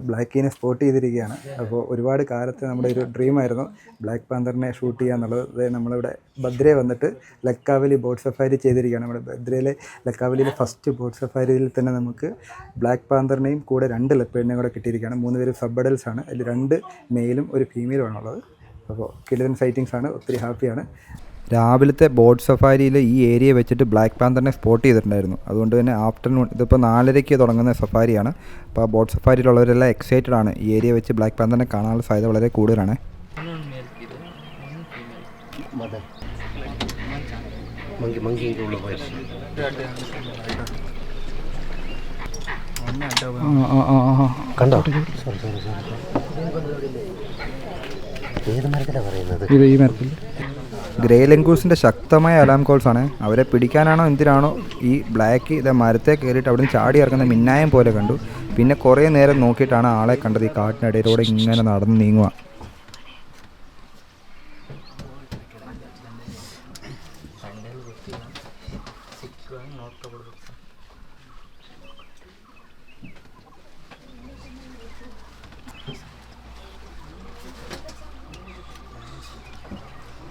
ബ്ലാക്കിനെ spot ചെയ്തിരിക്കുകയാണ്. അപ്പോൾ ഒരുപാട് കാലത്തെ നമ്മുടെ ഒരു ഡ്രീമായിരുന്നു ബ്ലാക്ക് പാന്തറിനെ ഷൂട്ട് ചെയ്യുക എന്നുള്ളത്. നമ്മളിവിടെ ബദ്രേ വന്നിട്ട് ലക്കാവലി ബോട്ട് സഫാരി ചെയ്തിരിക്കുകയാണ്. നമ്മുടെ ബദ്രയിലെ ലക്കാവലിയിലെ ഫസ്റ്റ് ബോട്ട് സഫാരിയിൽ തന്നെ നമുക്ക് ബ്ലാക്ക് പാന്തറിനെയും കൂടെ 2 ലെപ്പേഡിനെയും കൂടെ കിട്ടിയിരിക്കുകയാണ്. 3 പേര് സബ് അഡൽസ് ആണ്. അതിൽ 2 മെയിലും ഒരു ഫീമെയിലും ആണുള്ളത്. അപ്പോൾ കിടിലൻ സൈറ്റിങ്സ് ആണ്. ഒത്തിരി ഹാപ്പിയാണ്. രാവിലത്തെ ബോട്ട് സഫാരിയിൽ ഈ ഏരിയ വെച്ചിട്ട് ബ്ലാക്ക് പാന്തറിനെ സ്പോട്ട് ചെയ്തിട്ടുണ്ടായിരുന്നു. അതുകൊണ്ട് തന്നെ ആഫ്റ്റർനൂൺ, ഇതിപ്പോൾ 4:30 തുടങ്ങുന്ന സഫാരിയാണ്. അപ്പോൾ ആ ബോട്ട് സഫാരിയിലുള്ളവരെല്ലാം എക്സൈറ്റഡ് ആണ്. ഈ ഏരിയ വെച്ച് ബ്ലാക്ക് പാന്തറിനെ കാണാനുള്ള സാധ്യത വളരെ കൂടുതലാണ്. കണ്ടോ? ഏത് മരത്തിലാണ് പറയുന്നത്? ഇത് ഈ മരത്തിൽ ഗ്രേ ലംഗൂസിൻ്റെ ശക്തമായ അലാം കോൾസ് ആണ്. അവരെ പിടിക്കാനാണോ എന്തിനാണോ ഈ ബ്ലാക്ക് ഇത് മരത്തെ കയറിയിട്ട് അവിടെ നിന്ന് ചാടി ഇറങ്ങുന്ന മിന്നായം പോലെ കണ്ടു. പിന്നെ കുറേ നേരം നോക്കിയിട്ടാണ് ആളെ കണ്ടത്. ഈ കാട്ടിനിടയിലൂടെ ഇങ്ങനെ നടന്ന് നീങ്ങുക.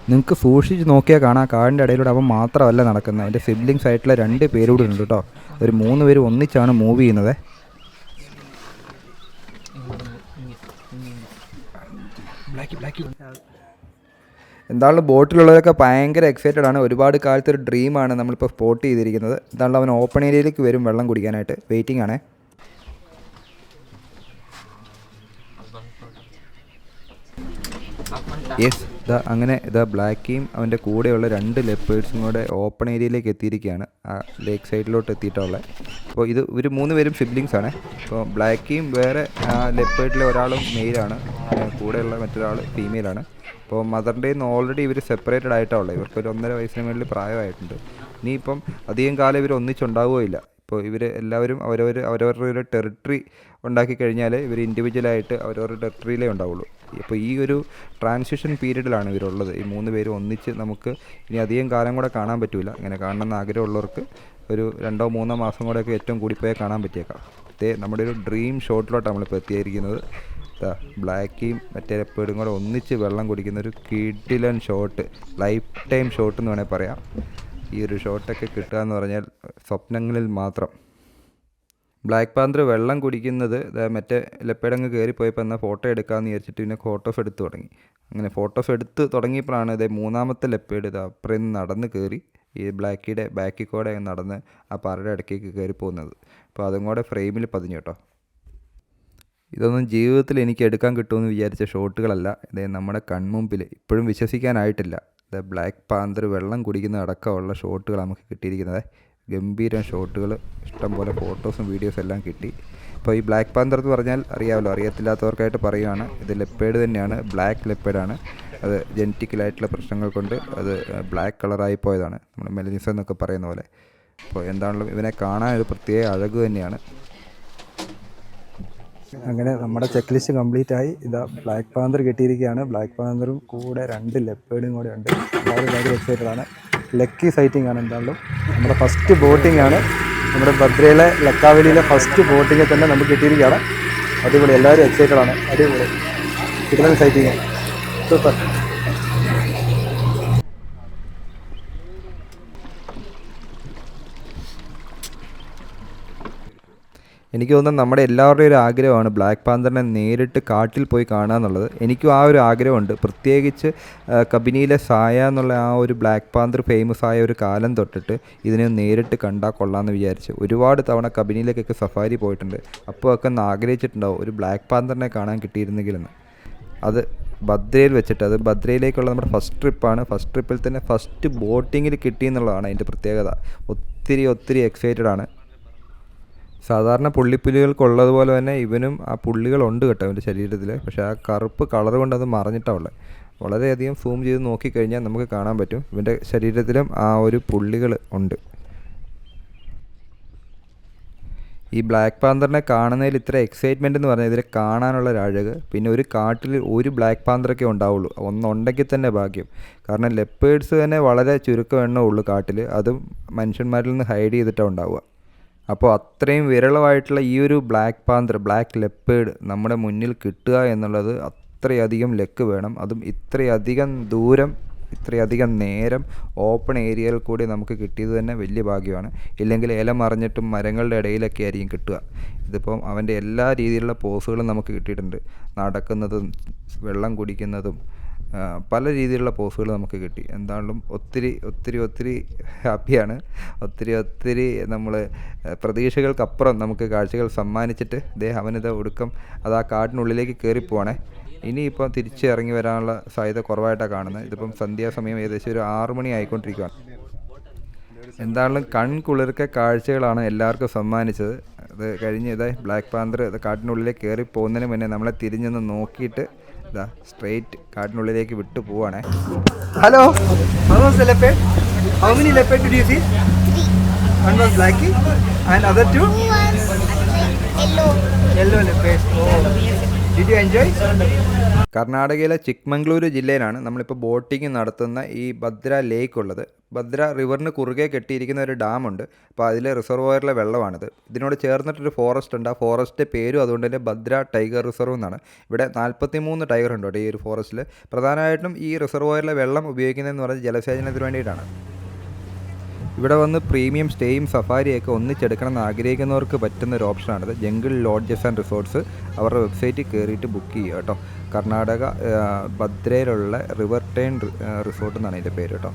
നിങ്ങൾക്ക് സൂക്ഷിച്ച് നോക്കിയാൽ കാണാം, കാടിൻ്റെ ഇടയിലൂടെ അവൻ മാത്രമല്ല നടക്കുന്നത്. അതിൻ്റെ സിബ്ലിങ്സ് ആയിട്ടുള്ള 2 പേരൂടെ ഉണ്ട് കേട്ടോ. ഒരു 3 പേര് ഒന്നിച്ചാണ് മൂവ് ചെയ്യുന്നത്. എന്തായാലും ബോട്ടിലുള്ളവരൊക്കെ ഭയങ്കര എക്സൈറ്റഡ് ആണ്. ഒരുപാട് കാലത്തെ ഒരു ഡ്രീമാണ് നമ്മളിപ്പോൾ സ്പോട്ട് ചെയ്തിരിക്കുന്നത്. എന്തായാലും അവൻ ഓപ്പൺ ഏരിയയിലേക്ക് വരും വെള്ളം കുടിക്കാനായിട്ട്. വെയിറ്റിംഗ് ആണേ. യെസ്, അങ്ങനെ ബ്ലാക്കിയും അവൻ്റെ കൂടെയുള്ള 2 ലെപ്പേഴ്സും കൂടെ ഓപ്പൺ ഏരിയയിലേക്ക് എത്തിയിരിക്കുകയാണ്. ആ ലേക്ക് സൈഡിലോട്ട് എത്തിയിട്ടുള്ളത്. അപ്പോൾ ഇവർ 3 പേരും സിബ്ലിങ്സ് ആണ്. അപ്പോൾ ബ്ലാക്കിയും വേറെ ലെപ്പേർഡിലെ ഒരാളും മെയിലാണ്, കൂടെയുള്ള മറ്റൊരാൾ ഫീമെയിലാണ്. അപ്പോൾ മദറിൻ്റെ നിന്ന് ഓൾറെഡി ഇവർ സെപ്പറേറ്റഡ് ആയിട്ടാണുള്ളത്. ഇവർക്കൊരു 1.5 വയസ്സിന് മേളിൽ പ്രായമായിട്ടുണ്ട്. ഇനിയിപ്പം അധികം കാലം ഇവർ ഒന്നിച്ചുണ്ടാവുകയില്ല. ഇപ്പോൾ ഇവർ എല്ലാവരും അവരവരുടെ ഒരു ടെറിട്ടറി ഉണ്ടാക്കി കഴിഞ്ഞാൽ ഇവർ ഇൻഡിവിജ്വലായിട്ട് അവരവരുടെ ടെറിട്ടറിയിലേ ഉണ്ടാവുള്ളൂ. ഇപ്പോൾ ഈ ഒരു ട്രാൻസിഷൻ പീരീഡിലാണ് ഇവരുള്ളത്. ഈ 3 പേരും ഒന്നിച്ച് നമുക്ക് ഇനി അധികം കാലം കൂടെ കാണാൻ പറ്റില്ല. ഇങ്ങനെ കാണണമെന്ന് ആഗ്രഹമുള്ളവർക്ക് ഒരു 2-3 മാസം കൂടെയൊക്കെ ഏറ്റവും കൂടിപ്പോയാൽ കാണാൻ പറ്റിയേക്കാം. നമ്മുടെ ഒരു ഡ്രീം ഷോട്ടിലോട്ടാണ് നമ്മളിപ്പോൾ എത്തിയിരിക്കുന്നത്. ബ്ലാക്കിയും മറ്റേ ലെപ്പേർഡും കൂടെ ഒന്നിച്ച് വെള്ളം കുടിക്കുന്ന ഒരു കിടിലൻ ഷോട്ട്, ലൈഫ് ടൈം ഷോട്ട് എന്ന് വേണമെങ്കിൽ പറയാം. ഈ ഒരു ഷോട്ടൊക്കെ കിട്ടുക എന്ന് പറഞ്ഞാൽ സ്വപ്നങ്ങളിൽ മാത്രം. ബ്ലാക്ക് പാന്തർ വെള്ളം കുടിക്കുന്നത് മറ്റേ ലെപ്പേഡങ്ങ് കയറിപ്പോയപ്പോൾ എന്നാൽ ഫോട്ടോ എടുക്കാമെന്ന് വിചാരിച്ചിട്ട് പിന്നെ ഫോട്ടോസ് എടുത്ത് തുടങ്ങി. അങ്ങനെ ഫോട്ടോസ് എടുത്ത് തുടങ്ങിയപ്പോഴാണ് 3ാമത്തെ ലെപ്പേഡ് അപ്പുറം നിന്ന് നടന്ന് കയറി ഈ ബ്ലാക്കിയുടെ ബാക്കിൽ കൂടെ നടന്ന് ആ പാറയുടെ ഇടയ്ക്കേക്ക് കയറി പോകുന്നത്. അപ്പോൾ അതും കൂടെ ഫ്രെയിമിൽ പതിഞ്ഞു കേട്ടോ. ഇതൊന്നും ജീവിതത്തിൽ എനിക്ക് എടുക്കാൻ കിട്ടുമെന്ന് വിചാരിച്ച ഷോട്ടുകളല്ല. നമ്മുടെ കൺമുമ്പിൽ ഇപ്പോഴും വിശ്വസിക്കാനായിട്ടില്ല. ബ്ലാക്ക് പാന്തർ വെള്ളം കുടിക്കുന്ന അടക്കമുള്ള ഷോട്ടുകൾ നമുക്ക് കിട്ടിയിരിക്കുന്നത്. ഗംഭീരം ഷോട്ടുകൾ, ഇഷ്ടംപോലെ ഫോട്ടോസും വീഡിയോസും എല്ലാം കിട്ടി. ഇപ്പോൾ ഈ ബ്ലാക്ക് പാന്തർ എന്ന് പറഞ്ഞാൽ അറിയാമല്ലോ, അറിയത്തില്ലാത്തവർക്കായിട്ട് പറയുകയാണ്. ഇത് ലെപ്പേഡ് തന്നെയാണ്, ബ്ലാക്ക് ലെപ്പേഡാണ്. അത് ജനറ്റിക്കലായിട്ടുള്ള പ്രശ്നങ്ങൾ കൊണ്ട് അത് ബ്ലാക്ക് കളറായി പോയതാണ്, നമ്മൾ മെലനിസം എന്നൊക്കെ പറയുന്ന പോലെ. അപ്പോൾ എന്താണെങ്കിലും ഇവനെ കാണാൻ ഒരു പ്രത്യേക അഴക് തന്നെയാണ്. അങ്ങനെ നമ്മുടെ ചെക്ക് ലിസ്റ്റ് കംപ്ലീറ്റ് ആയി. ബ്ലാക്ക് പാന്തർ കിട്ടിയിരിക്കുകയാണ്. ബ്ലാക്ക് പാന്തറും കൂടെ 2 ലെപ്പേഡും കൂടെ ഉണ്ട്. എല്ലാവരും വളരെ എക്സൈറ്റഡ് ആണ്. ലക്കി സൈറ്റിംഗ് ആണ്. എന്തായാലും നമ്മുടെ ഫസ്റ്റ് ബോട്ടിംഗ് ആണ്. നമ്മുടെ ബദ്രയിലെ ലക്കാവലിയിലെ ഫസ്റ്റ് ബോട്ടിങ്ങിൽ തന്നെ നമുക്ക് കിട്ടിയിരിക്കുകയാണ്. അടിപൊളി, എല്ലാവരും എക്സൈറ്റഡ് ആണ്. അടിപൊളി, കിടിലൻ സൈറ്റിംഗ്, സൂപ്പർ. എനിക്ക് തോന്നുന്നത് നമ്മുടെ എല്ലാവരുടെയും ഒരു ആഗ്രഹമാണ് ബ്ലാക്ക് പാന്തറിനെ നേരിട്ട് കാട്ടിൽ പോയി കാണുക എന്നുള്ളത്. എനിക്കും ആ ഒരു ആഗ്രഹമുണ്ട്. പ്രത്യേകിച്ച് കബിനിയിലെ സായ എന്നുള്ള ആ ഒരു ബ്ലാക്ക് പാന്തർ ഫേമസ് ആയ ഒരു കാലം തൊട്ടിട്ട് ഇതിനെ നേരിട്ട് കണ്ടാൽ കൊള്ളാമെന്ന് വിചാരിച്ച് ഒരുപാട് തവണ കബിനിയിലേക്കൊക്കെ സഫാരി പോയിട്ടുണ്ട്. അപ്പോൾ ഒക്കെ ഒന്ന് ആഗ്രഹിച്ചിട്ടുണ്ടാവും ഒരു ബ്ലാക്ക് പാന്തറിനെ കാണാൻ കിട്ടിയിരുന്നെങ്കിലെന്ന്. അത് ബദ്രയിൽ വെച്ചിട്ട്, അത് ബദ്രയിലേക്കുള്ള നമ്മുടെ ഫസ്റ്റ് ട്രിപ്പാണ്. ഫസ്റ്റ് ട്രിപ്പിൽ തന്നെ ഫസ്റ്റ് ബോട്ടിങ്ങിൽ കിട്ടിയെന്നുള്ളതാണ് അതിൻ്റെ പ്രത്യേകത. ഒത്തിരി എക്സൈറ്റഡ് ആണ്. സാധാരണ പുള്ളിപ്പുലികൾക്കുള്ളതുപോലെ തന്നെ ഇവനും ആ പുള്ളികളുണ്ട് കേട്ടോ അവൻ്റെ ശരീരത്തിൽ. പക്ഷേ ആ കറുപ്പ് കളർ കൊണ്ട് അത് മറഞ്ഞിട്ടാണ് ഉള്ളത്. വളരെയധികം സൂം ചെയ്ത് നോക്കിക്കഴിഞ്ഞാൽ നമുക്ക് കാണാൻ പറ്റും ഇവൻ്റെ ശരീരത്തിലും ആ ഒരു പുള്ളികൾ ഉണ്ട്. ഈ ബ്ലാക്ക് പാന്തറിനെ കാണുന്നതിൽ ഇത്ര എക്സൈറ്റ്മെൻറ്റ് എന്ന് പറഞ്ഞാൽ ഇതിനെ കാണാനുള്ള ഒരു അഴക്. പിന്നെ ഒരു കാട്ടിൽ ഒരു ബ്ലാക്ക് പാന്തറൊക്കെ ഉണ്ടാവുള്ളൂ, ഒന്നുണ്ടെങ്കിൽ തന്നെ ഭാഗ്യം. കാരണം ലെപ്പേഡ്സ് തന്നെ വളരെ ചുരുക്കം എണ്ണമേ ഉള്ളൂ കാട്ടിൽ, അതും മനുഷ്യന്മാരിൽ നിന്ന് ഹൈഡ് ചെയ്തിട്ടാണ് ഉണ്ടാവുക. അപ്പോൾ അത്രയും വിരളമായിട്ടുള്ള ഈ ഒരു ബ്ലാക്ക് പാന്തർ, ബ്ലാക്ക് ലെപ്പേർഡ് നമ്മുടെ മുന്നിൽ കിട്ടുക എന്നുള്ളത് അത്രയധികം ലക്ക് വേണം. അതും ഇത്രയധികം ദൂരം, ഇത്രയധികം നേരം ഓപ്പൺ ഏരിയയിൽ കൂടി നമുക്ക് കിട്ടിയത് തന്നെ വലിയ ഭാഗ്യമാണ്. ഇല്ലെങ്കിൽ ഇല മറിഞ്ഞിട്ടും മരങ്ങളുടെ ഇടയിലൊക്കെ ആയിരിക്കും കിട്ടുക. ഇതിപ്പം അവൻ്റെ എല്ലാ രീതിയിലുള്ള പോസുകളും നമുക്ക് കിട്ടിയിട്ടുണ്ട്. നടക്കുന്നതും വെള്ളം കുടിക്കുന്നതും പല രീതിയിലുള്ള പോസുകൾ നമുക്ക് കിട്ടി. എന്താണെങ്കിലും ഒത്തിരി ഹാപ്പിയാണ്. ഒത്തിരി നമ്മൾ പ്രതീക്ഷകൾക്കപ്പുറം നമുക്ക് കാഴ്ചകൾ സമ്മാനിച്ചിട്ട് അവനിത് ഒടുക്കം അത് ആ കാട്ടിനുള്ളിലേക്ക് കയറിപ്പോവാണേ. ഇനിയിപ്പം തിരിച്ച് ഇറങ്ങി വരാനുള്ള സാധ്യത കുറവായിട്ടാണ് കാണുന്നത്. ഇതിപ്പം സന്ധ്യാസമയം ഏകദേശം ഒരു 6 മണി ആയിക്കൊണ്ടിരിക്കുകയാണ്. എന്താണെങ്കിലും കൺകുളിർക്ക കാഴ്ചകളാണ് എല്ലാവർക്കും സമ്മാനിച്ചത്. അത് കഴിഞ്ഞ് ബ്ലാക്ക് പാന്തർ കാട്ടിനുള്ളിലേക്ക് കയറി പോകുന്നതിന് മുന്നേ നമ്മളെ തിരിഞ്ഞൊന്ന് നോക്കിയിട്ട് സ്ട്രെയിറ്റ് കാട്ടിനുള്ളിലേക്ക് വിട്ടു പോവാണേ. Hello, how was the leopard? How many leopard did you see? 3. One was blackie and other 2 Two was yellow leopard. Oh, did you enjoy? കർണാടകയിലെ ചിക്മംഗ്ലൂരു ജില്ലയിലാണ് നമ്മളിപ്പോൾ ബോട്ടിങ് നടത്തുന്ന ഈ ഭദ്ര ലേക്ക് ഉള്ളത്. ഭദ്ര റിവറിന് കുറുകെ കെട്ടിയിരിക്കുന്ന ഒരു ഡാമുണ്ട്. അപ്പോൾ അതിലെ റിസർവോയറിലെ വെള്ളമാണിത്. ഇതിനോട് ചേർന്നിട്ടൊരു ഫോറസ്റ്റ് ഉണ്ട്. ആ ഫോറസ്റ്റ് പേരും അതുകൊണ്ട് തന്നെ ഭദ്ര ടൈഗർ റിസർവ് എന്നാണ്. ഇവിടെ 43 ടൈഗർ ഉണ്ട് കേട്ടോ ഈ ഒരു ഫോറസ്റ്റിൽ. പ്രധാനമായിട്ടും ഈ റിസർവോയറിലെ വെള്ളം ഉപയോഗിക്കുന്നതെന്ന് പറഞ്ഞാൽ ജലസേചനത്തിന് വേണ്ടിയിട്ടാണ്. ഇവിടെ വന്ന് പ്രീമിയം സ്റ്റേയും സഫാരിയൊക്കെ ഒന്നിച്ചെടുക്കണം എന്ന് ആഗ്രഹിക്കുന്നവർക്ക് പറ്റുന്ന ഒരു ഓപ്ഷനാണിത്. ജംഗിൾ ലോഡ്ജസ് ആൻഡ് റിസോർട്ട്സ് അവരുടെ വെബ്സൈറ്റിൽ കയറിയിട്ട് ബുക്ക് ചെയ്യുക കേട്ടോ. കർണാടക ഭദ്രയിലുള്ള റിവർ ടേൺ റിസോർട്ട് എന്നാണ് ഇതിൻ്റെ പേര് കേട്ടോ.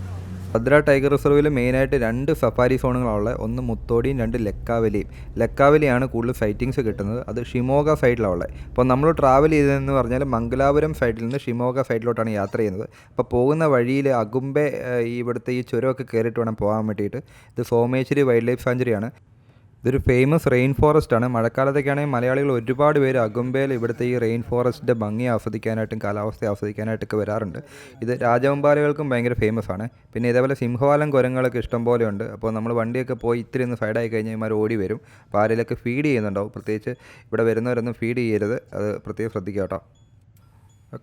ഭദ്ര ടൈഗർ റിസർവിൽ മെയിനായിട്ട് 2 സഫാരി സോണുകളുള്ളത്. ഒന്ന് മുത്തോടിയും 2 ലക്കാവലിയും. ലക്കാവലിയാണ് കൂടുതൽ സൈറ്റിങ്സ് കിട്ടുന്നത്. അത് ഷിമോഗ സൈഡിലാണ് ഉള്ളത്. അപ്പോൾ നമ്മൾ ട്രാവൽ ചെയ്തതെന്ന് പറഞ്ഞാൽ മംഗലാപുരം സൈഡിൽ നിന്ന് ഷിമോഗ സൈഡിലോട്ടാണ് യാത്ര ചെയ്യുന്നത്. അപ്പോൾ പോകുന്ന വഴിയിൽ അഗുംബെ ഇവിടുത്തെ ഈ ചുരമൊക്കെ കയറിയിട്ട് വേണം പോകാൻ വേണ്ടിയിട്ട്. ഇത് സോമേശ്വരി വൈൽഡ് ലൈഫ് സാഞ്ചുറിയാണ്. ഇതൊരു ഫേമസ് റെയിൻ ഫോറസ്റ്റാണ്. മഴക്കാലത്തൊക്കെയാണെങ്കിൽ മലയാളികൾ ഒരുപാട് പേര് അഗുംബയിൽ ഇവിടുത്തെ ഈ റെയിൻ ഫോറസ്റ്റിൻ്റെ ഭംഗി ആസ്വദിക്കാനായിട്ടും കാലാവസ്ഥ ആസ്വദിക്കാനായിട്ടൊക്കെ വരാറുണ്ട്. ഇത് രാജവെമ്പാലകൾക്കും ഭയങ്കര ഫേമസ് ആണ്. പിന്നെ ഇതേപോലെ സിംഹവാലം കുരങ്ങുകളൊക്കെ ഇഷ്ടം പോലെ ഉണ്ട്. അപ്പോൾ നമ്മൾ വണ്ടിയൊക്കെ പോയി ഇത്തിരി ഒന്ന് സൈഡായി കഴിഞ്ഞാൽ ഇമാർ ഓടി വരും. അപ്പോൾ ആരെങ്കിലൊക്കെ ഫീഡ് ചെയ്യുന്നുണ്ടാവും. പ്രത്യേകിച്ച് ഇവിടെ വരുന്നവരൊന്നും ഫീഡ് ചെയ്യരുത്, അത് പ്രത്യേകം ശ്രദ്ധിക്കുക കേട്ടോ.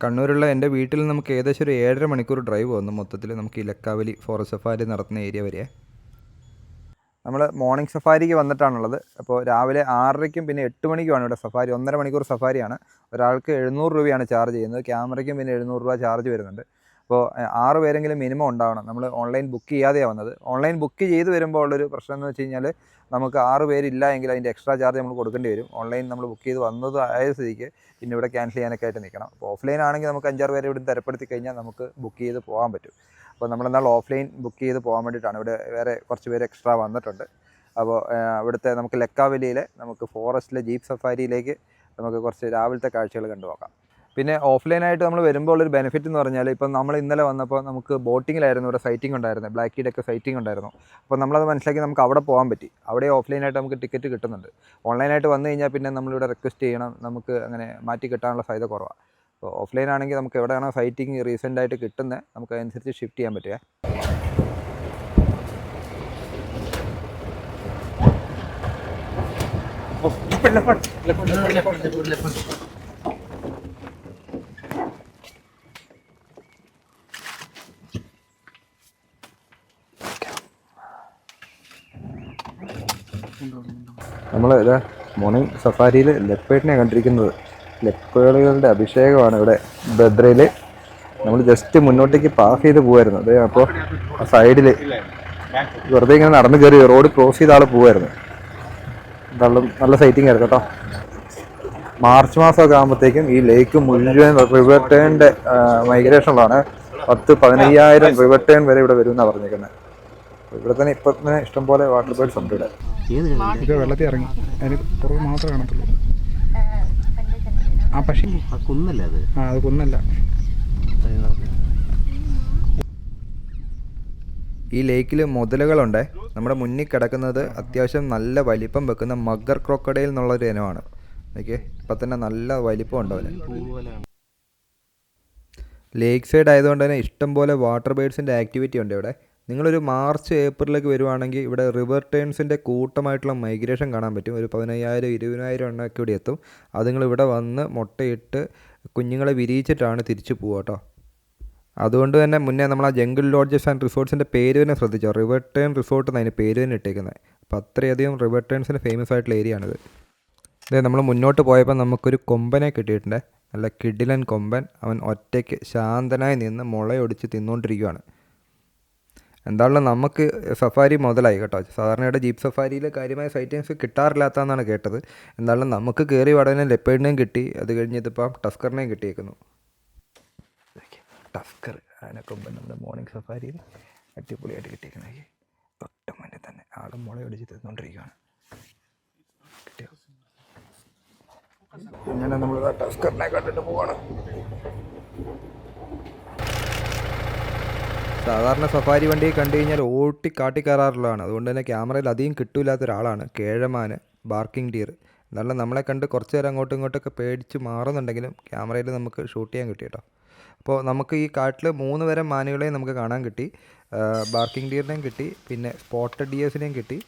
കണ്ണൂരുള്ള എൻ്റെ വീട്ടിൽ നമുക്ക് ഏകദേശം ഒരു 7.5 മണിക്കൂർ ഡ്രൈവ് വന്നു മൊത്തത്തിൽ നമുക്ക് ഈ ലക്കാവലി ഫോറസ്റ്റ് സഫാരി നടത്തുന്ന ഏരിയ വരെ. നമ്മൾ മോർണിംഗ് സഫാരിക്ക് വന്നിട്ടാണുള്ളത്. അപ്പോൾ രാവിലെ 6:30-ക്കും പിന്നെ 8 മണിക്കുമാണ് ഇവിടെ സഫാരി. 1.5 മണിക്കൂർ സഫാരിയാണ്. ഒരാൾക്ക് 700 രൂപയാണ് ചാർജ് ചെയ്യുന്നത്. ക്യാമറയ്ക്കും പിന്നെ 700 രൂപ ചാർജ് വരുന്നുണ്ട്. അപ്പോൾ 6 പേരെങ്കിലും മിനിമം ഉണ്ടാവണം. നമ്മൾ ഓൺലൈൻ ബുക്ക് ചെയ്യാതെയാണ് വന്നത്. ഓൺലൈൻ ബുക്ക് ചെയ്ത് വരുമ്പോൾ ഉള്ളൊരു പ്രശ്നം എന്ന് വെച്ച് കഴിഞ്ഞാൽ നമുക്ക് 6 പേരില്ല എങ്കിൽ അതിൻ്റെ എക്സ്ട്രാ ചാർജ് നമ്മൾ കൊടുക്കേണ്ടി വരും. ഓൺലൈൻ നമ്മൾ ബുക്ക് ചെയ്ത് വന്നത് ആയ സ്ഥിതിക്ക് പിന്നെ ഇവിടെ ക്യാൻസൽ ചെയ്യാനൊക്കെ ആയിട്ട് നിൽക്കണം. അപ്പോൾ ഓഫ്ലൈൻ ആണെങ്കിൽ നമുക്ക് 5-6 പേരെ ഇവിടെ തരപ്പെടുത്തി കഴിഞ്ഞാൽ നമുക്ക് ബുക്ക് ചെയ്ത് പോകാൻ പറ്റും. അപ്പോൾ നമ്മളെന്നാൽ ഓഫ്ലൈൻ ബുക്ക് ചെയ്ത് പോകാൻ വേണ്ടിയിട്ടാണ്. ഇവിടെ വേറെ കുറച്ച് പേര് എക്സ്ട്രാ വന്നിട്ടുണ്ട്. അപ്പോൾ ഇവിടുത്തെ നമുക്ക് ലക്കാവലിയിലെ നമുക്ക് ഫോറസ്റ്റിലെ ജീപ്പ് സഫാരിയിലേക്ക് നമുക്ക് കുറച്ച് രാവിലത്തെ കാഴ്ചകൾ കണ്ടു നോക്കാം. പിന്നെ ഓഫ്ലൈനായിട്ട് നമ്മൾ വരുമ്പോൾ ഉള്ളൊരു ബെനിഫിറ്റ് എന്ന് പറഞ്ഞാൽ ഇപ്പം നമ്മൾ ഇന്നലെ വന്നപ്പോൾ നമുക്ക് ബോട്ടിങ്ങിലായിരുന്നു ഇവിടെ സൈറ്റിംഗ് ഉണ്ടായിരുന്നത്. ബ്ലാക്കിയുടെയൊക്കെ സൈറ്റിംഗ് ഉണ്ടായിരുന്നു. അപ്പോൾ നമ്മളത് മനസ്സിലാക്കി നമുക്ക് അവിടെ പോകാൻ പറ്റി. അവിടെ ഓഫ്ലൈനായിട്ട് നമുക്ക് ടിക്കറ്റ് കിട്ടുന്നുണ്ട്. ഓൺലൈനായിട്ട് വന്നു കഴിഞ്ഞാൽ പിന്നെ നമ്മളിവിടെ റിക്വസ്റ്റ് ചെയ്യണം. നമുക്ക് അങ്ങനെ മാറ്റി കിട്ടാനുള്ള സാധ്യത കുറവാണ്. അപ്പോൾ ഓഫ്ലൈൻ ആണെങ്കിൽ നമുക്ക് എവിടെയാണോ സൈറ്റിംഗ് റീസെൻ്റായിട്ട് കിട്ടുന്നത് നമുക്ക് അതനുസരിച്ച് ഷിഫ്റ്റ് ചെയ്യാൻ പറ്റുമേ. നമ്മൾ ഇതാ മോർണിംഗ് സഫാരിയിൽ ലെപ്പേഡിനെ കണ്ടിരിക്കുന്നത്. ലെപ്പേഡുകളുടെ അഭിഷേകമാണ് ഇവിടെ ഭദ്രയിൽ. നമ്മൾ ജസ്റ്റ് മുന്നോട്ടേക്ക് പാസ് ചെയ്ത് പോകുമായിരുന്നു. അതെ, അപ്പോൾ ആ സൈഡിൽ വെറുതെ ഇങ്ങനെ നടന്നു കയറി റോഡ് ക്രോസ് ചെയ്ത ആൾ പോകുമായിരുന്നു. നല്ല സൈറ്റിംഗ് ആയിരുന്നു കേട്ടോ. മാർച്ച് മാസമൊക്കെ ആകുമ്പോഴത്തേക്കും ഈ ലേക്ക് മുഴുവൻ റിവർ ടേണിൻ്റെ മൈഗ്രേഷനിലാണ്. 10-15,000 റിവർ ടേൺ വരെ ഇവിടെ വരും എന്നാണ് പറഞ്ഞിരിക്കുന്നത്. ഇവിടെ തന്നെ ഇപ്പം തന്നെ ഇഷ്ടംപോലെ വാട്ടർ ബേർഡ്സ് ഉണ്ട് ഇവിടെ. ഇത് വെള്ളത്തിൽ ഇറങ്ങി അതിന് പുറകെ മാത്രമേ കാണത്തുള്ളൂ. ആ പക്ഷേ കുന്നല്ല അത്. അത് കുന്നല്ല. ഈ ലേക്കിൽ മുതലകളുണ്ട്. നമ്മുടെ മുന്നിൽ കിടക്കുന്നത് അത്യാവശ്യം നല്ല വലിപ്പം വെക്കുന്ന മഗർ ക്രോക്കഡൈൽ എന്നുള്ളൊരു ഇനമാണ്. ഓക്കെ, ഇപ്പം തന്നെ നല്ല വലിപ്പം ഉണ്ട് അവന്. ലേക്ക് സൈഡ് ആയതുകൊണ്ട് തന്നെ ഇഷ്ടംപോലെ വാട്ടർ ബേർഡ്സിൻ്റെ ആക്ടിവിറ്റി ഉണ്ട് ഇവിടെ. നിങ്ങളൊരു മാർച്ച് ഏപ്രിലൊക്കെ വരുവാണെങ്കിൽ ഇവിടെ റിവർ ടേൺസിൻ്റെ കൂട്ടമായിട്ടുള്ള മൈഗ്രേഷൻ കാണാൻ പറ്റും. ഒരു 15,000-20,000 എണ്ണമൊക്കെ ഇവിടെ എത്തും. അത് നിങ്ങളിവിടെ വന്ന് മുട്ടയിട്ട് കുഞ്ഞുങ്ങളെ വിരിയിച്ചിട്ടാണ് തിരിച്ചു പോവുക കേട്ടോ. അതുകൊണ്ട് തന്നെ മുന്നേ നമ്മൾ ആ ജംഗിൾ ലോഡ്ജസ് ആൻഡ് റിസോർട്ട്സിൻ്റെ പേര് തന്നെ ശ്രദ്ധിച്ചോ. റിവർ ടേൺ റിസോർട്ട് എന്നതിന് പേര് തന്നെ ഇട്ടേക്കുന്നത്. അപ്പോൾ അത്രയധികം റിവർ ടേൺസിന് ഫേമസ് ആയിട്ടുള്ള ഏരിയ ആണിത്. അതെ, നമ്മൾ മുന്നോട്ട് പോയപ്പോൾ നമുക്കൊരു കൊമ്പനെ കിട്ടിയിട്ടുണ്ട്. നല്ല കിടിലൻ കൊമ്പൻ. അവൻ ഒറ്റയ്ക്ക് ശാന്തനായി നിന്ന് മുളയൊടിച്ച് തിന്നുകൊണ്ടിരിക്കുകയാണ്. എന്തായാലും നമുക്ക് സഫാരി മുതലായി കേട്ടോ. സാധാരണയുടെ ജീപ്പ് സഫാരിയിൽ കാര്യമായ സൈറ്റിങ്സ് കിട്ടാറില്ലാത്തതെന്നാണ് കേട്ടത്. എന്തായാലും നമുക്ക് കയറി ഉടനെ ലെപ്പേഡിനെയും കിട്ടി. അത് കഴിഞ്ഞ് ഇതിപ്പം ടസ്കറിനെയും കിട്ടിയേക്കുന്നു. ടസ്കർ ആനക്കൊമ്പൻ നമ്മുടെ മോർണിംഗ് സഫാരിയിൽ അടിപൊളിയായിട്ട് കിട്ടിയിരിക്കുന്നത്. തൊട്ട് മുന്നിൽ തന്നെ ആളും മുളയൊടിച്ച് തിന്നുകൊണ്ടിരിക്കുകയാണ്. കിട്ടിയോ? അങ്ങനെ നമ്മൾ ടസ്കറിനെ കണ്ടിട്ട് പോവാണ്. സാധാരണ സഫാരി വണ്ടി കണ്ടു കഴിഞ്ഞാൽ ഓട്ടി കാട്ടിക്കയറാറുള്ളതാണ്. അതുകൊണ്ട് തന്നെ ക്യാമറയിൽ അധികം കിട്ടൂലാത്ത ഒരാളാണ് കേഴമാൻ, ബാർക്കിംഗ് ഡിയർ. എന്നാലും നമ്മളെ കണ്ട് കുറച്ച് നേരം അങ്ങോട്ടും ഇങ്ങോട്ടൊക്കെ പേടിച്ച് മാറുന്നുണ്ടെങ്കിലും ക്യാമറയിൽ നമുക്ക് ഷൂട്ട് ചെയ്യാൻ കിട്ടി കേട്ടോ. അപ്പോൾ നമുക്ക് ഈ കാട്ടിൽ 3 തരം മാനുകളെയും നമുക്ക് കാണാൻ കിട്ടി. ബാർക്കിംഗ് ഡിയറിനെയും കിട്ടി, പിന്നെ സ്പോട്ടഡ് ഡിയേഴ്സിനെയും കിട്ടി.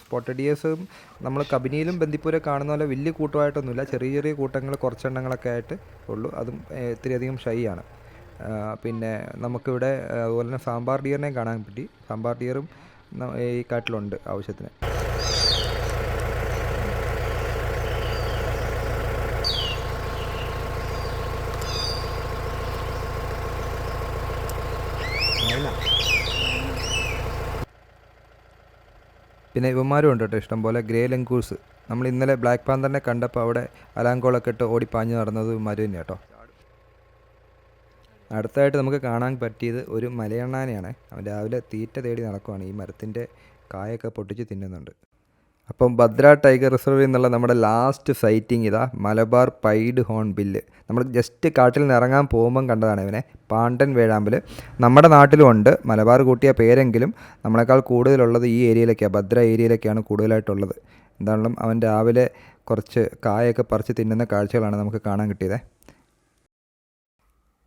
സ്പോട്ടഡ് ഡിയേഴ്സും നമ്മൾ കബനിയിലും ബന്ദിപ്പൂരെ കാണുന്ന പോലെ വലിയ കൂട്ടമായിട്ടൊന്നുമില്ല. ചെറിയ ചെറിയ കൂട്ടങ്ങൾ കുറച്ചെണ്ണങ്ങളൊക്കെ ആയിട്ട് ഉള്ളൂ. അതും ഇത്തിരിയധികം ഷൈ ആണ്. പിന്നെ നമുക്കിവിടെ അതുപോലെ തന്നെ സാമ്പാർ ഡിയറിനെയും കാണാൻ പറ്റി. സാമ്പാർ ഡിയറും ഈ കാട്ടിലുണ്ട് ആവശ്യത്തിന്. പിന്നെ ഇവന്മാരും ഉണ്ട് കേട്ടോ ഇഷ്ടംപോലെ. ഗ്രേ ലങ്കൂസ്. നമ്മൾ ഇന്നലെ ബ്ലാക്ക് പാന്തറിനെ കണ്ടപ്പോൾ അവിടെ അലാങ്കോളൊക്കെ ഇട്ട് ഓടിപ്പാഞ്ഞ് നടന്നത് ഇവന്മാർ തന്നെ കേട്ടോ. അടുത്തായിട്ട് നമുക്ക് കാണാൻ പറ്റിയത് ഒരു മലയണ്ണാനെയാണ്. അവൻ രാവിലെ തീറ്റ തേടി നടക്കുവാണ്. ഈ മരത്തിൻ്റെ കായൊക്കെ പൊട്ടിച്ച് തിന്നുന്നുണ്ട്. അപ്പം ഭദ്ര ടൈഗർ റിസർവിൽ നിന്നുള്ള നമ്മുടെ ലാസ്റ്റ് സൈറ്റിംഗ് ഇതാ മലബാർ പൈഡ് ഹോൺ ബില്ല്. നമ്മൾ ജസ്റ്റ് കാട്ടിൽ നിന്ന് ഇറങ്ങാൻ പോകുമ്പം കണ്ടതാണ് ഇവനെ. പാണ്ടൻ വേഴാമ്പൽ. നമ്മുടെ നാട്ടിലും ഉണ്ട്. മലബാർ കൂട്ടിയ പേരെങ്കിലും നമ്മളെക്കാൾ കൂടുതലുള്ളത് ഈ ഏരിയയിലൊക്കെയാണ്, ഭദ്ര ഏരിയയിലൊക്കെയാണ് കൂടുതലായിട്ടുള്ളത്. എന്താണെങ്കിലും അവൻ രാവിലെ കുറച്ച് കായൊക്കെ പറിച്ച് തിന്നുന്ന കാഴ്ചകളാണ് നമുക്ക് കാണാൻ കിട്ടിയത്.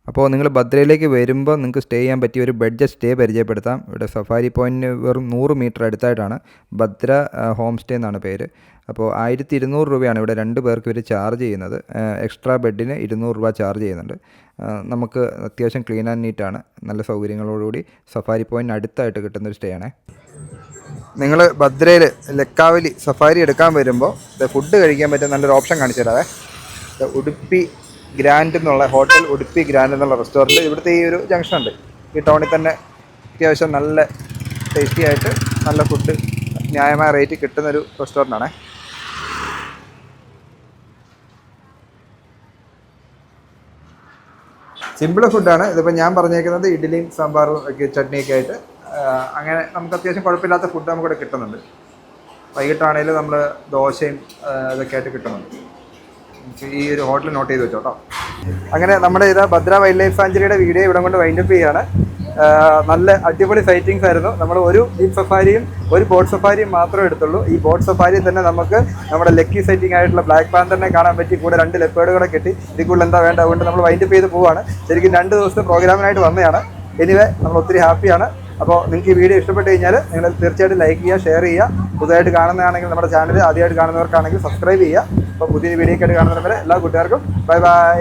അപ്പോൾ നിങ്ങൾ ഭദ്രയിലേക്ക് വരുമ്പോൾ നിങ്ങൾക്ക് സ്റ്റേ ചെയ്യാൻ പറ്റിയ ഒരു ബഡ്ജറ്റ് സ്റ്റേ പരിചയപ്പെടുത്താം. ഇവിടെ സഫാരി പോയിൻറ്റിന് വെറും 100 മീറ്റർ അടുത്തായിട്ടാണ്. ഭദ്ര ഹോം സ്റ്റേ എന്നാണ് പേര്. അപ്പോൾ 1200 രൂപയാണ് ഇവിടെ 2 പേർക്ക് ഇവർ ചാർജ് ചെയ്യുന്നത്. എക്സ്ട്രാ ബെഡിന് 200 രൂപ ചാർജ് ചെയ്യുന്നുണ്ട്. നമുക്ക് അത്യാവശ്യം ക്ലീൻ ആൻഡ് നീറ്റാണ്. നല്ല സൗകര്യങ്ങളോടുകൂടി സഫാരി പോയിൻറ്റിന് അടുത്തായിട്ട് കിട്ടുന്നൊരു സ്റ്റേ ആണേ. നിങ്ങൾ ഭദ്രയിൽ ലക്കാവലി സഫാരി എടുക്കാൻ വരുമ്പോൾ ഫുഡ് കഴിക്കാൻ പറ്റിയ നല്ലൊരു ഓപ്ഷൻ കാണിച്ചു തരാവേ. ഉടുപ്പി ഗ്രാൻഡ് എന്നുള്ള ഹോട്ടൽ, ഉടുപ്പി ഗ്രാൻഡ് എന്നുള്ള റെസ്റ്റോറൻറ്റ് ഇവിടുത്തെ ഈ ഒരു ജംഗ്ഷൻ ഉണ്ട്. ഈ ടൗണിൽ തന്നെ അത്യാവശ്യം നല്ല ടേസ്റ്റി ആയിട്ട് നല്ല ഫുഡ് ന്യായമായ റേറ്റ് കിട്ടുന്നൊരു റെസ്റ്റോറൻ്റാണ്. സിമ്പിൾ ഫുഡാണ്. ഇതിപ്പോൾ ഞാൻ പറഞ്ഞേക്കുന്നത് ഇഡ്ഡലിയും സാമ്പാറും ഒക്കെ ചട്നിയൊക്കെ ആയിട്ട് അങ്ങനെ നമുക്ക് അത്യാവശ്യം കുഴപ്പമില്ലാത്ത ഫുഡ് നമുക്കിവിടെ കിട്ടുന്നുണ്ട്. വൈകിട്ടാണെങ്കിലും നമ്മൾ ദോശയും ഇതൊക്കെ ആയിട്ട് കിട്ടുന്നുണ്ട്. ഈ ഒരു ഹോട്ടൽ നോട്ട് ചെയ്ത് വെച്ചോട്ടോ. അങ്ങനെ നമ്മുടെ ഇത് ഭദ്ര വൈൽഡ് ലൈഫ് സാഞ്ചുറിയുടെ വീഡിയോ ഇവിടെ കൊണ്ട് വൈൻഡപ്പ് ചെയ്യുകയാണ്. നല്ല അടിപൊളി സൈറ്റിങ്സ് ആയിരുന്നു. നമ്മൾ ഒരു ജീപ്പ് സഫാരിയും ഒരു ബോട്ട് സഫാരിയും മാത്രമേ എടുത്തുള്ളൂ. ഈ ബോട്ട് സഫാരിയിൽ തന്നെ നമുക്ക് നമ്മുടെ ലക്കി സൈറ്റിംഗ് ആയിട്ടുള്ള ബ്ലാക്ക് പാന്തറിനെ കാണാൻ പറ്റി. കൂടെ 2 ലെപ്പേഡുകളെ കിട്ടി. ഇതിൽ കൂടുതൽ എന്താ വേണ്ട, അതുകൊണ്ട് നമ്മൾ വൈൻഡപ്പ് ചെയ്ത് പോവുകയാണ്. ശരിക്കും 2 ദിവസത്തെ പ്രോഗ്രാമിനായിട്ട് വന്നതാണ്. എനിവേ നമ്മൾ ഒത്തിരി ഹാപ്പിയാണ്. അപ്പോൾ നിങ്ങൾക്ക് ഈ വീഡിയോ ഇഷ്ടപ്പെട്ട് കഴിഞ്ഞാൽ നിങ്ങൾ തീർച്ചയായിട്ടും ലൈക്ക് ചെയ്യുക, ഷെയർ ചെയ്യുക. പുതുതായിട്ട് കാണുന്നതാണെങ്കിൽ നമ്മുടെ ചാനൽ ആദ്യമായിട്ട് കാണുന്നവർക്കാണെങ്കിൽ സബ്സ്ക്രൈബ് ചെയ്യുക. അപ്പോൾ പുതിയ വീഡിയോ ആയിട്ട് കാണുന്നവരെ എല്ലാ കൂട്ടുകാർക്കും ബൈ ബൈ.